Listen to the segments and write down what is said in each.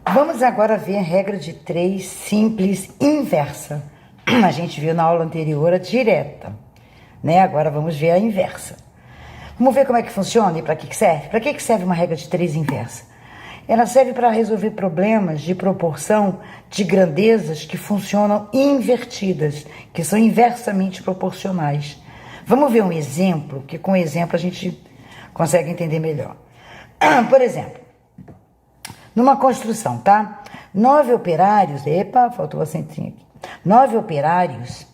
Vamos agora ver a regra de 3 simples inversa. A gente viu na aula anterior a direta, né? Agora vamos ver a inversa. Vamos ver como é que funciona e para que serve? Para que serve uma regra de 3 inversa? Ela serve para resolver problemas de proporção de grandezas que funcionam invertidas, que são inversamente proporcionais. Vamos ver um exemplo, que com o exemplo a gente consegue entender melhor. Por exemplo, numa construção, tá? 9 operários, faltou o acentinho aqui. 9 operários,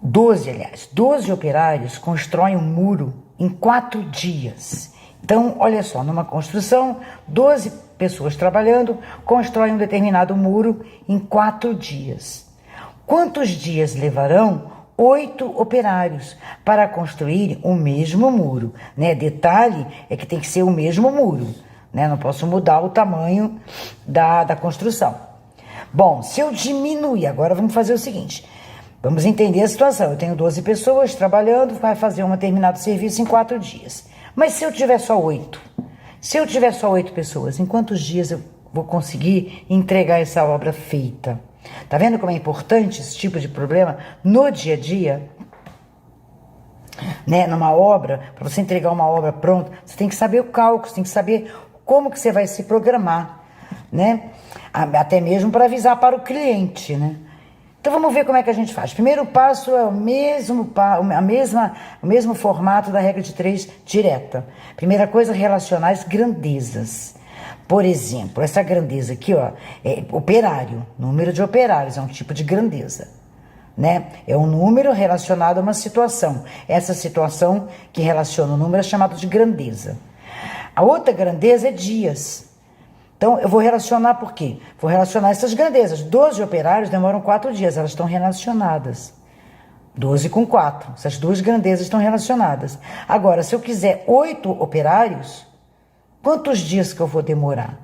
12 operários constroem um muro em 4 dias. Então, olha só, numa construção, 12 pessoas trabalhando, constroem um determinado muro em 4 dias. Quantos dias levarão 8 operários para construir o mesmo muro? Né? Detalhe é que tem que ser o mesmo muro, né? Não posso mudar o tamanho da construção. Bom, se eu diminuir, agora vamos fazer o seguinte, vamos entender a situação. Eu tenho 12 pessoas trabalhando, vai fazer um determinado serviço em 4 dias. Mas se eu tiver só 8? Se eu tiver só 8 pessoas, em quantos dias eu vou conseguir entregar essa obra feita? Tá vendo como é importante esse tipo de problema no dia a dia? Né? Numa obra, para você entregar uma obra pronta, você tem que saber o cálculo, você tem que saber como que você vai se programar, né? Até mesmo para avisar para o cliente, né? Então vamos ver como é que a gente faz. Primeiro passo é o mesmo formato da regra de 3 direta. Primeira coisa, relacionar as grandezas. Por exemplo, essa grandeza aqui, ó, é operário, número de operários, é um tipo de grandeza, né? É um número relacionado a uma situação. Essa situação que relaciona o número é chamada de grandeza. A outra grandeza é dias. Então, eu vou relacionar por quê? Vou relacionar essas grandezas. 12 operários demoram 4 dias, elas estão relacionadas. 12 com 4, essas duas grandezas estão relacionadas. Agora, se eu quiser 8 operários, quantos dias que eu vou demorar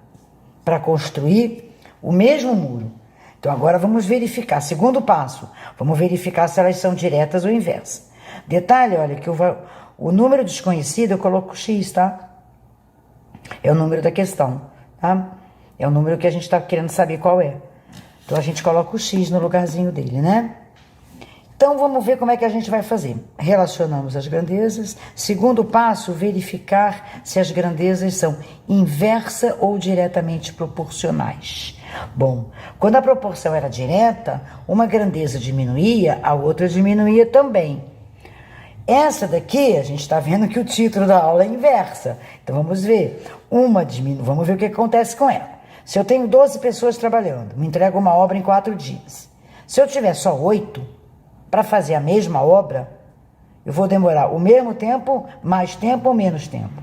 para construir o mesmo muro? Então, agora vamos verificar. Segundo passo, vamos verificar se elas são diretas ou inversas. Detalhe, olha, que o número desconhecido eu coloco X, tá? É o número da questão. Tá? É o número que a gente está querendo saber qual é. Então, a gente coloca o X no lugarzinho dele, né? Então, vamos ver como é que a gente vai fazer. Relacionamos as grandezas. Segundo passo, verificar se as grandezas são inversa ou diretamente proporcionais. Bom, quando a proporção era direta, uma grandeza diminuía, a outra diminuía também. Essa daqui, a gente está vendo que o título da aula é inversa. Então, vamos ver. Vamos ver o que acontece com ela. Se eu tenho 12 pessoas trabalhando, me entrego uma obra em 4 dias. Se eu tiver só 8, para fazer a mesma obra, eu vou demorar o mesmo tempo, mais tempo ou menos tempo?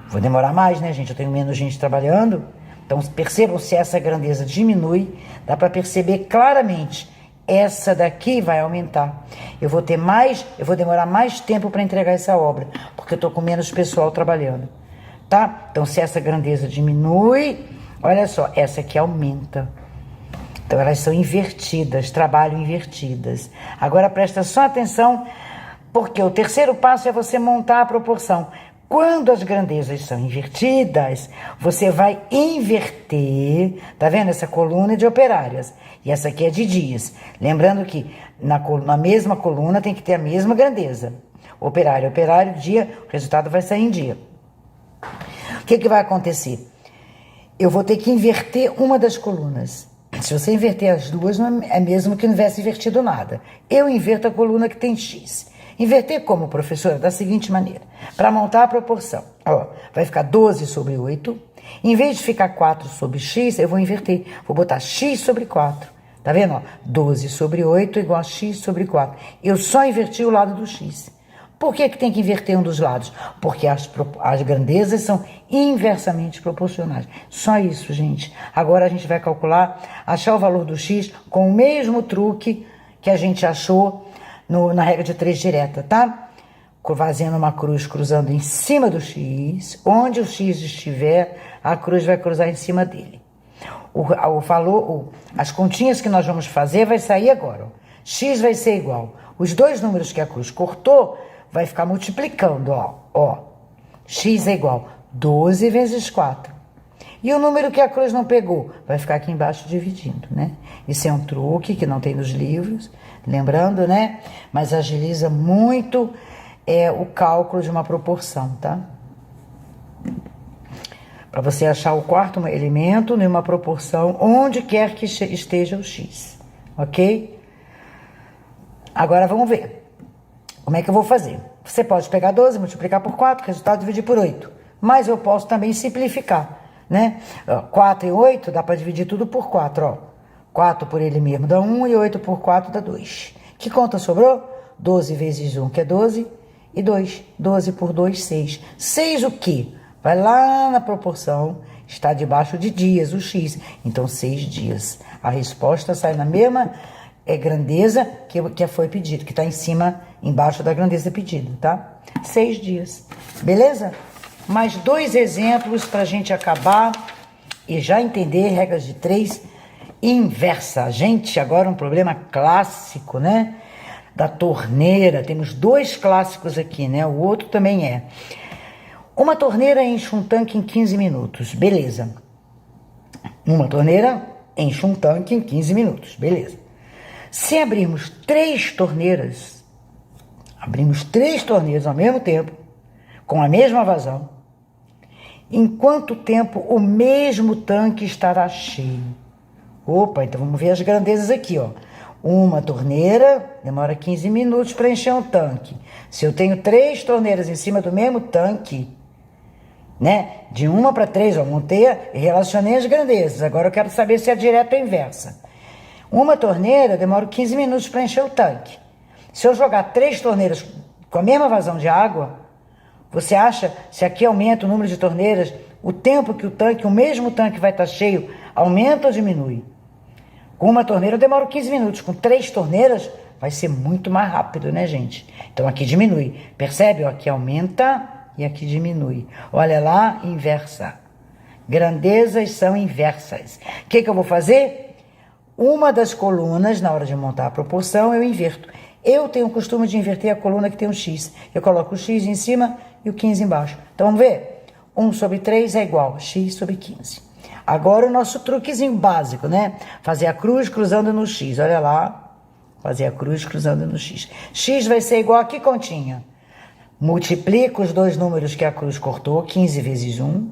Vou demorar mais, né, gente? Eu tenho menos gente trabalhando. Então, percebam se essa grandeza diminui. Dá para perceber claramente. Essa daqui vai aumentar. Eu vou demorar mais tempo para entregar essa obra, porque eu estou com menos pessoal trabalhando, tá? Então, se essa grandeza diminui, olha só, essa aqui aumenta. Então, elas são invertidas, trabalham invertidas. Agora, presta só atenção, porque o terceiro passo é você montar a proporção. Quando as grandezas são invertidas, você vai inverter, tá vendo? Essa coluna é de operárias e essa aqui é de dias. Lembrando que na mesma coluna tem que ter a mesma grandeza. Operário, dia, o resultado vai sair em dia. O que vai acontecer? Eu vou ter que inverter uma das colunas. Se você inverter as duas, não é mesmo que não tivesse invertido nada. Eu inverto a coluna que tem X. Inverter como, professora? Da seguinte maneira. Para montar a proporção. Ó, vai ficar 12 sobre 8. Em vez de ficar 4 sobre X, eu vou inverter. Vou botar X sobre 4. Tá vendo? Ó, 12 sobre 8 igual a X sobre 4. Eu só inverti o lado do X. Por que tem que inverter um dos lados? Porque as grandezas são inversamente proporcionais. Só isso, gente. Agora a gente vai calcular, achar o valor do X com o mesmo truque que a gente achou na regra de 3 direta, tá? Fazendo uma cruz cruzando em cima do X. Onde o X estiver, a cruz vai cruzar em cima dele. O valor, as continhas que nós vamos fazer vai sair agora. Ó. X vai ser igual. Os dois números que a cruz cortou vai ficar multiplicando, ó. X é igual 12 vezes 4. E o número que a cruz não pegou? Vai ficar aqui embaixo dividindo, né? Isso é um truque que não tem nos livros, lembrando, né? Mas agiliza muito o cálculo de uma proporção, tá? Para você achar o quarto elemento em uma proporção onde quer que esteja o x, ok? Agora vamos ver. Como é que eu vou fazer? Você pode pegar 12, multiplicar por 4, resultado dividir por 8. Mas eu posso também simplificar, né? 4 e 8 dá para dividir tudo por 4, ó. 4 por ele mesmo dá 1 e 8 por 4 dá 2. Que conta sobrou? 12 vezes 1, que é 12, e 2. 12 por 2, 6. 6 o quê? Vai lá na proporção, está debaixo de dias, o x. Então, 6 dias. A resposta sai na mesma grandeza que foi pedido, que está em cima, embaixo da grandeza pedida, tá? 6 dias. Beleza? Mais 2 exemplos para a gente acabar e já entender regras de 3 inversa. Gente, agora um problema clássico, né? Da torneira. Temos 2 clássicos aqui, né? O outro também é. Uma torneira enche um tanque em 15 minutos. Beleza. Uma torneira enche um tanque em 15 minutos. Beleza. Se abrirmos 3 torneiras ao mesmo tempo, com a mesma vazão, em quanto tempo o mesmo tanque estará cheio? Opa, então vamos ver as grandezas aqui, ó. Uma torneira demora 15 minutos para encher um tanque. Se eu tenho 3 torneiras em cima do mesmo tanque, né? De 1 para 3, ó, montei e relacionei as grandezas. Agora eu quero saber se é direta ou inversa. Uma torneira demora 15 minutos para encher o tanque. Se eu jogar 3 torneiras com a mesma vazão de água, você acha, se aqui aumenta o número de torneiras, o tempo que o mesmo tanque vai estar cheio, aumenta ou diminui? Com uma torneira eu demoro 15 minutos, com 3 torneiras vai ser muito mais rápido, né, gente? Então aqui diminui, percebe? Ó, aqui aumenta e aqui diminui. Olha lá, inversa. Grandezas são inversas. O que eu vou fazer? Uma das colunas, na hora de montar a proporção, eu inverto. Eu tenho o costume de inverter a coluna que tem um x. Eu coloco o x em cima e o 15 embaixo. Então, vamos ver? 1 sobre 3 é igual a x sobre 15. Agora, o nosso truquezinho básico, né? Fazer a cruz cruzando no x. Olha lá. Fazer a cruz cruzando no x. X vai ser igual a que continha? Multiplica os 2 números que a cruz cortou, 15 vezes 1.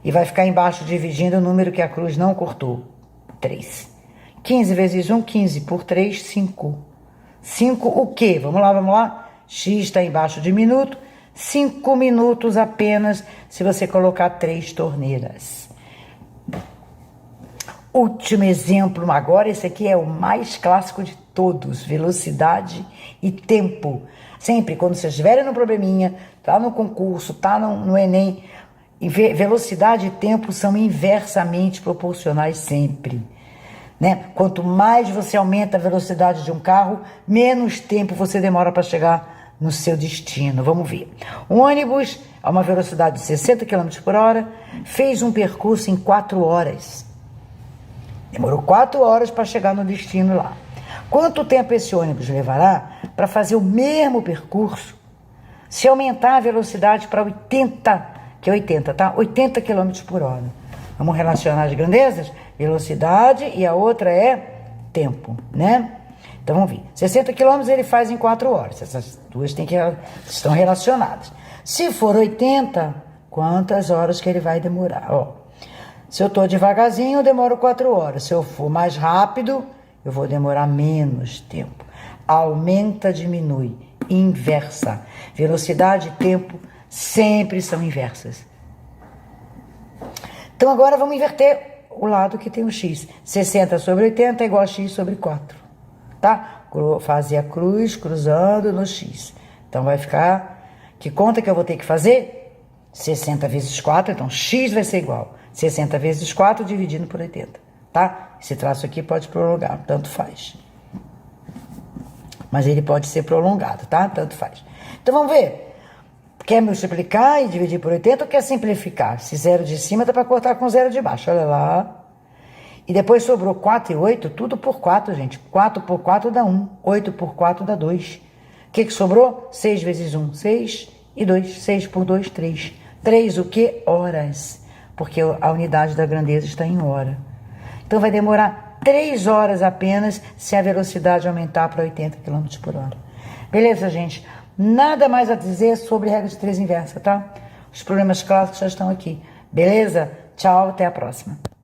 E vai ficar embaixo dividindo o número que a cruz não cortou, 3. 15 vezes 1, 15 por 3, 5. 5 o quê? Vamos lá. X está embaixo de minuto. 5 minutos apenas se você colocar 3 torneiras. Último exemplo, agora esse aqui é o mais clássico de todos. Velocidade e tempo. Sempre, quando vocês estiverem no probleminha, tá no concurso, tá no Enem, velocidade e tempo são inversamente proporcionais sempre. Né? Quanto mais você aumenta a velocidade de um carro, menos tempo você demora para chegar no seu destino. Vamos ver. Um ônibus a uma velocidade de 60 km por hora fez um percurso em 4 horas. Demorou 4 horas para chegar no destino lá. Quanto tempo esse ônibus levará para fazer o mesmo percurso se aumentar a velocidade para 80, que é 80, tá? 80 km por hora. Vamos relacionar as grandezas? Velocidade e a outra é tempo, né? Então vamos ver. 60 km ele faz em 4 horas. Essas duas estão relacionadas. Se for 80, quantas horas que ele vai demorar? Ó, se eu estou devagarzinho, eu demoro 4 horas. Se eu for mais rápido, eu vou demorar menos tempo. Aumenta, diminui. Inversa. Velocidade e tempo sempre são inversas. Então agora vamos inverter o lado que tem o x. 60 sobre 80 é igual a x sobre 4. Tá? Fazer a cruz cruzando no x. Então vai ficar... Que conta que eu vou ter que fazer? 60 vezes 4, então x vai ser igual. 60 vezes 4 dividido por 80. Tá? Esse traço aqui pode prolongar, tanto faz. Mas ele pode ser prolongado, tá? Tanto faz. Então vamos ver. Quer multiplicar e dividir por 80 ou quer simplificar? Se 0 de cima dá para cortar com 0 de baixo. Olha lá. E depois sobrou 4 e 8, tudo por 4, gente. 4 por 4 dá 1. 8 por 4 dá 2. O que sobrou? 6 vezes 1, 6 e 2. 6 por 2, 3. 3 o quê? Horas. Porque a unidade da grandeza está em hora. Então vai demorar 3 horas apenas se a velocidade aumentar para 80 km por hora. Beleza, gente? Nada mais a dizer sobre regra de 3 inversa, tá? Os problemas clássicos já estão aqui. Beleza? Tchau, até a próxima.